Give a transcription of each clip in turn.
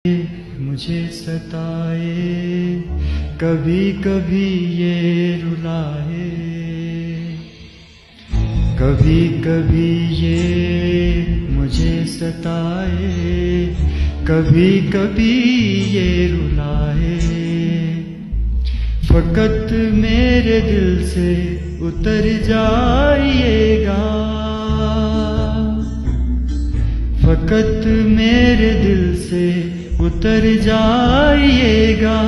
मुझे सताए, कभी कभी ये रुलाए, कभी कभी ये मुझे सताए, कभी कभी ये रुलाए। फकत मेरे दिल से उतर जाइएगा, फकत मेरे दिल से उतर जाइएगा।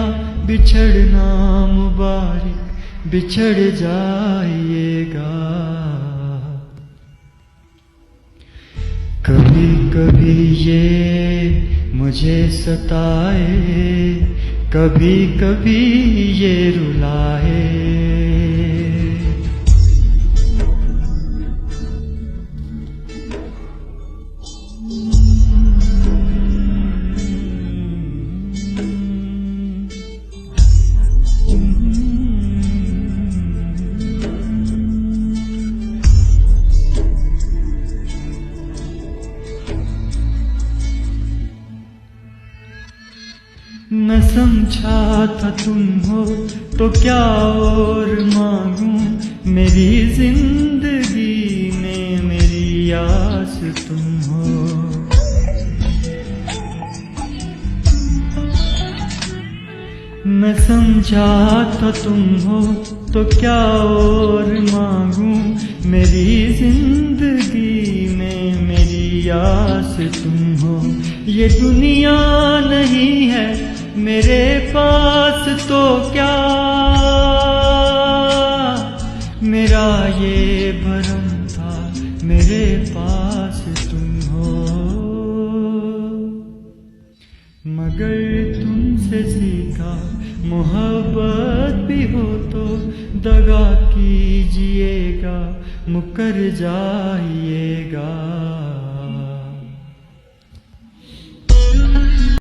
बिछड़ना मुबारक बिछड़ जाइएगा। कभी कभी ये मुझे सताए, कभी कभी ये रुलाए। मैं समझा था तुम हो तो क्या और मांगूं, मेरी जिंदगी में मेरी आस तुम हो। मैं समझा था तुम हो तो क्या और मांगूं, मेरी जिंदगी में मेरी आस तुम हो। ये दुनिया नहीं है मेरे पास तो क्या, मेरा ये भरम था मेरे पास तुम हो। मगर तुमसे सीखा मोहब्बत भी हो तो दगा कीजिएगा, मुकर जाइएगा।